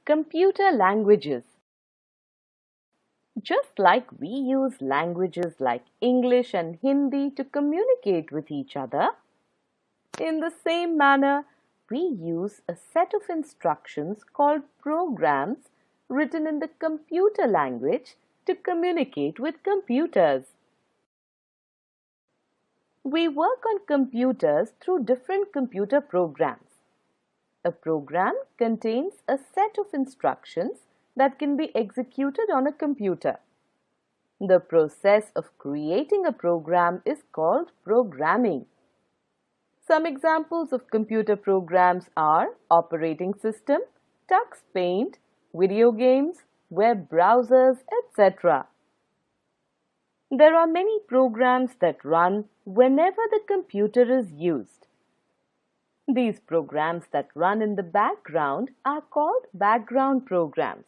Computer languages. Just like we use languages like English and Hindi to communicate with each other, in the same manner, we use a set of instructions called programs written in the computer language to communicate with computers. We work on computers through different computer programs. A program contains a set of instructions that can be executed on a computer. The process of creating a program is called programming. Some examples of computer programs are operating system, tux paint, video games, web browsers, etc. There are many programs that run whenever the computer is used. These programs that run in the background are called background programs.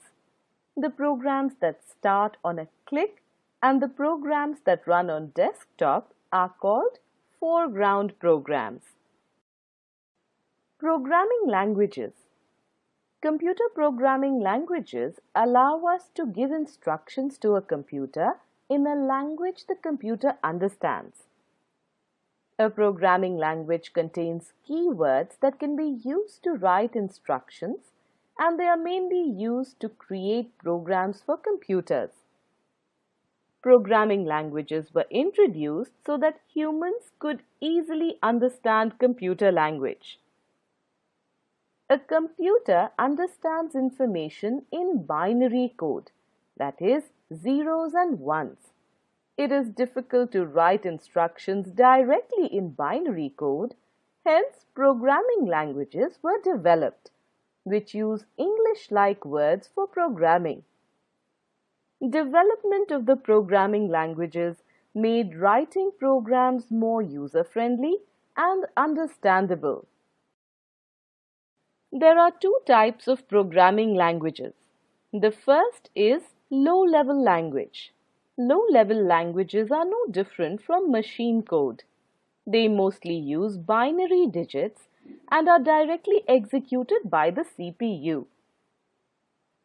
The programs that start on a click and the programs that run on desktop are called foreground programs. Programming languages. Computer programming languages allow us to give instructions to a computer in a language the computer understands. A programming language contains keywords that can be used to write instructions, and they are mainly used to create programs for computers. Programming languages were introduced so that humans could easily understand computer language. A computer understands information in binary code, that is, zeros and ones. It is difficult to write instructions directly in binary code, hence programming languages were developed, which use English-like words for programming. Development of the programming languages made writing programs more user-friendly and understandable. There are two types of programming languages. The first is low-level language. Low-level languages are no different from machine code. They mostly use binary digits and are directly executed by the CPU.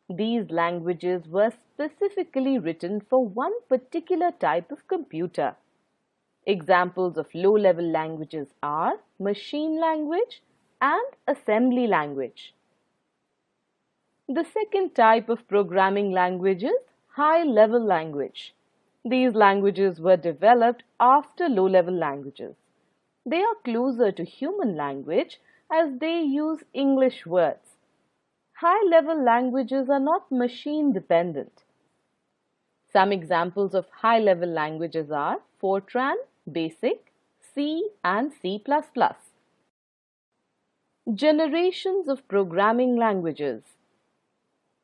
These languages were specifically written for one particular type of computer. Examples of low-level languages are machine language and assembly language. The second type of programming language is high-level language. These languages were developed after low-level languages. They are closer to human language as they use English words. High-level languages are not machine-dependent. Some examples of high-level languages are Fortran, BASIC, C and C++. Generations of programming languages.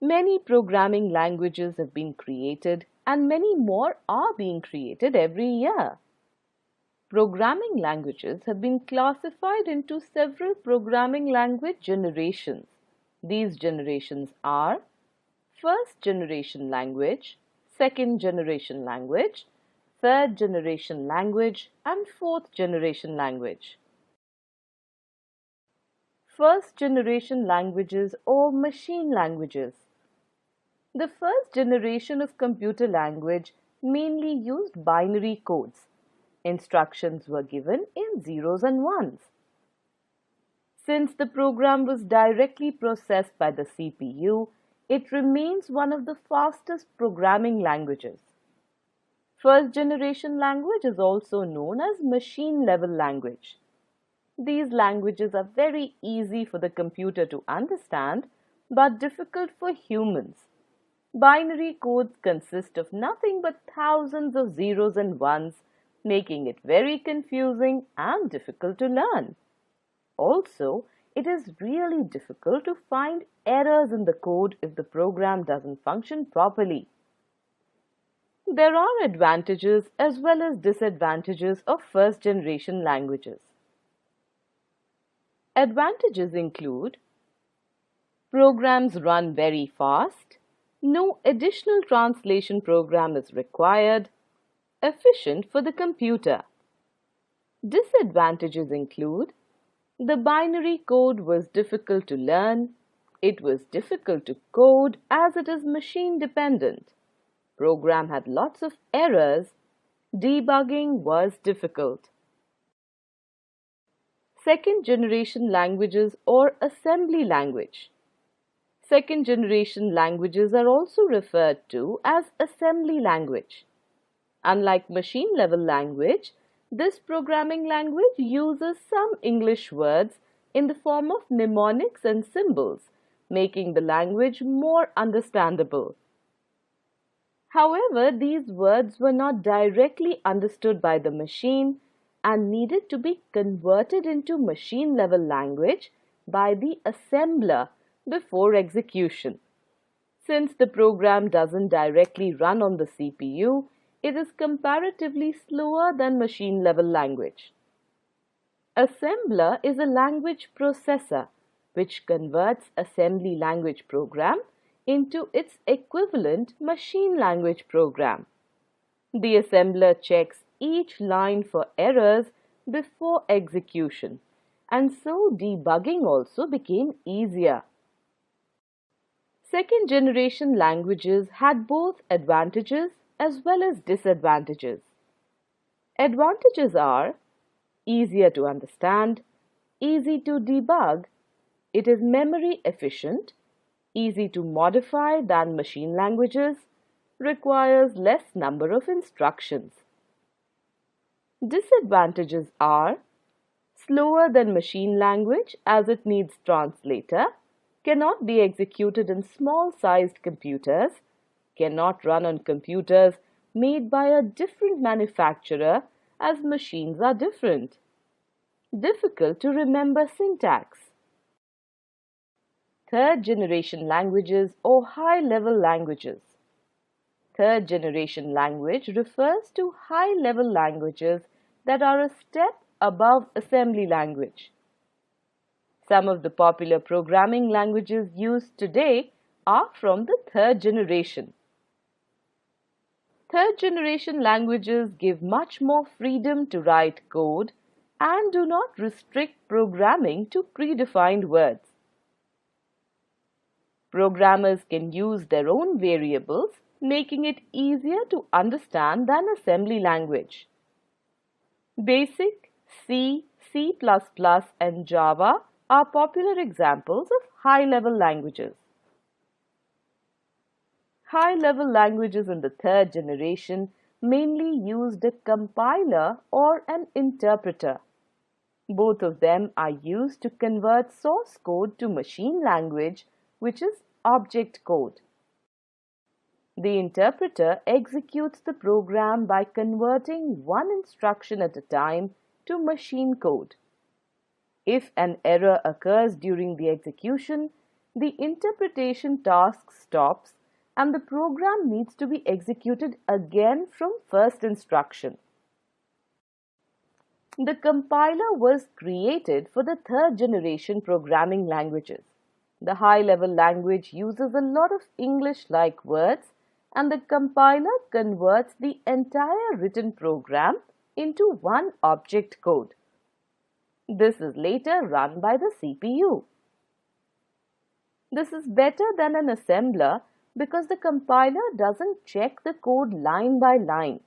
Many programming languages have been created and many more are being created every year. Programming languages have been classified into several programming language generations. These generations are first generation language, second generation language, third generation language, and fourth generation language. First generation languages or machine languages. The first generation of computer language mainly used binary codes. Instructions were given in zeros and ones. Since the program was directly processed by the CPU, it remains one of the fastest programming languages. First generation language is also known as machine level language. These languages are very easy for the computer to understand, but difficult for humans. Binary codes consist of nothing but thousands of zeros and ones, making it very confusing and difficult to learn. Also, it is really difficult to find errors in the code if the program doesn't function properly. There are advantages as well as disadvantages of first-generation languages. Advantages include programs run very fast, no additional translation program is required, efficient for the computer. Disadvantages include the binary code was difficult to learn, It was difficult to code as it is machine dependent. Program had lots of errors. Debugging was difficult. Second generation languages or assembly language. Second generation languages are also referred to as assembly language. Unlike machine level language, this programming language uses some English words in the form of mnemonics and symbols, making the language more understandable. However, these words were not directly understood by the machine and needed to be converted into machine level language by the assembler before execution. Since the program doesn't directly run on the CPU, it is comparatively slower than machine level language. Assembler is a language processor which converts assembly language program into its equivalent machine language program. The assembler checks each line for errors before execution, and so debugging also became easier. Second generation languages had both advantages as well as disadvantages. Advantages are easier to understand, easy to debug, it is memory efficient, easy to modify than machine languages, requires less number of instructions. Disadvantages are slower than machine language as it needs translator, cannot be executed in small-sized computers, cannot run on computers made by a different manufacturer as machines are different. Difficult to remember syntax. Third generation languages or high-level languages. Third generation language refers to high-level languages that are a step above assembly language. Some of the popular programming languages used today are from the third generation. Third generation languages give much more freedom to write code and do not restrict programming to predefined words. Programmers can use their own variables, making it easier to understand than assembly language. Basic, C, C++, and Java are popular examples of high-level languages. High-level languages in the third generation mainly used a compiler or an interpreter. Both of them are used to convert source code to machine language, which is object code. The interpreter executes the program by converting one instruction at a time to machine code. If an error occurs during the execution, the interpretation task stops and the program needs to be executed again from first instruction. The compiler was created for the third generation programming languages. The high-level language uses a lot of English-like words and the compiler converts the entire written program into one object code. This is later run by the CPU. This is better than an assembler because the compiler doesn't check the code line by line.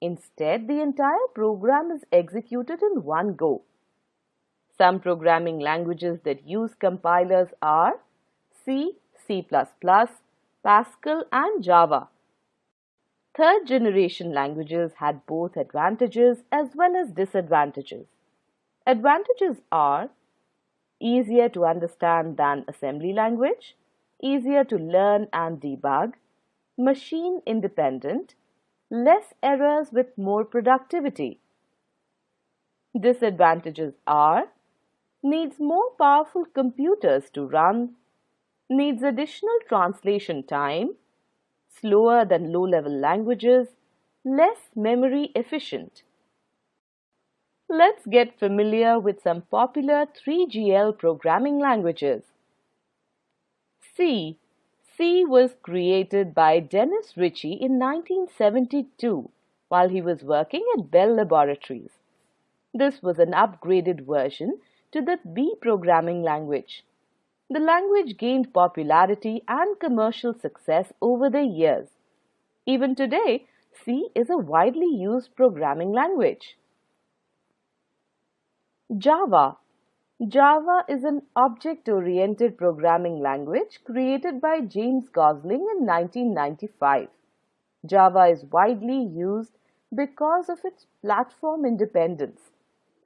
Instead, the entire program is executed in one go. Some programming languages that use compilers are C, C++, Pascal, and Java. Third generation languages had both advantages as well as disadvantages. Advantages are easier to understand than assembly language, easier to learn and debug, machine independent, less errors with more productivity. Disadvantages are needs more powerful computers to run, needs additional translation time, slower than low-level languages, less memory efficient. Let's get familiar with some popular 3GL programming languages. C. C was created by Dennis Ritchie in 1972 while he was working at Bell Laboratories. This was an upgraded version to the B programming language. The language gained popularity and commercial success over the years. Even today, C is a widely used programming language. Java. Java is an object-oriented programming language created by James Gosling in 1995. Java is widely used because of its platform independence.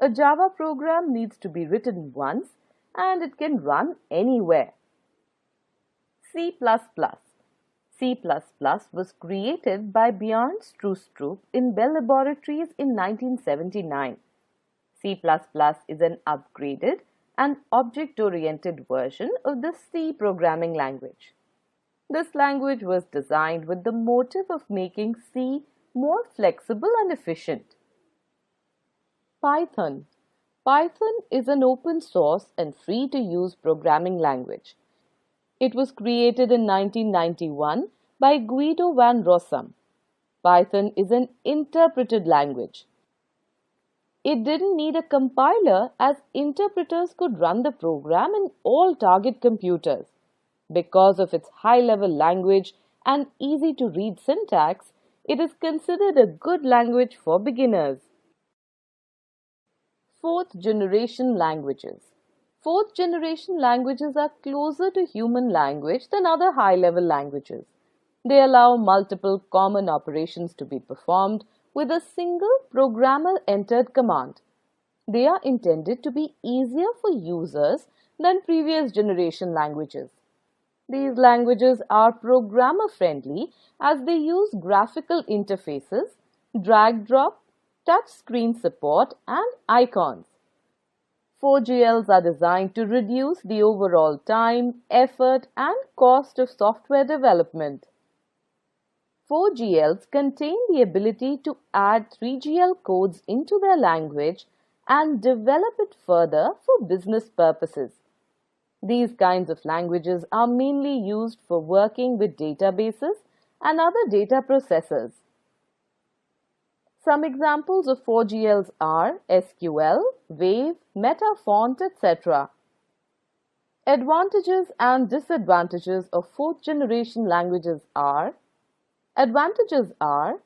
A Java program needs to be written once and it can run anywhere. C++. C++ was created by Bjorn Stroustrup in Bell Laboratories in 1979. C++ is an upgraded and object-oriented version of the C programming language. This language was designed with the motive of making C more flexible and efficient. Python. Python is an open source and free-to-use programming language. It was created in 1991 by Guido van Rossum. Python is an interpreted language. It didn't need a compiler as interpreters could run the program in all target computers. Because of its high-level language and easy-to-read syntax, it is considered a good language for beginners. Fourth-generation languages. Fourth-generation languages are closer to human language than other high-level languages. They allow multiple common operations to be performed with a single programmer-entered command. They are intended to be easier for users than previous generation languages. These languages are programmer-friendly as they use graphical interfaces, drag-drop, touch screen support, and icons. 4GLs are designed to reduce the overall time, effort, and cost of software development. 4GLs contain the ability to add 3GL codes into their language and develop it further for business purposes. These kinds of languages are mainly used for working with databases and other data processors. Some examples of 4GLs are SQL, Wave, Metafont, etc. Advantages and disadvantages of fourth-generation languages are: advantages are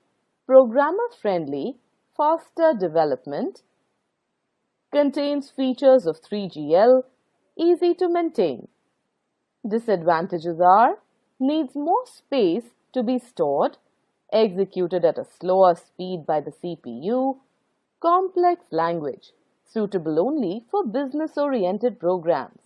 programmer-friendly, faster development, contains features of 3GL, easy to maintain. Disadvantages are needs more space to be stored, executed at a slower speed by the CPU, complex language, suitable only for business-oriented programs.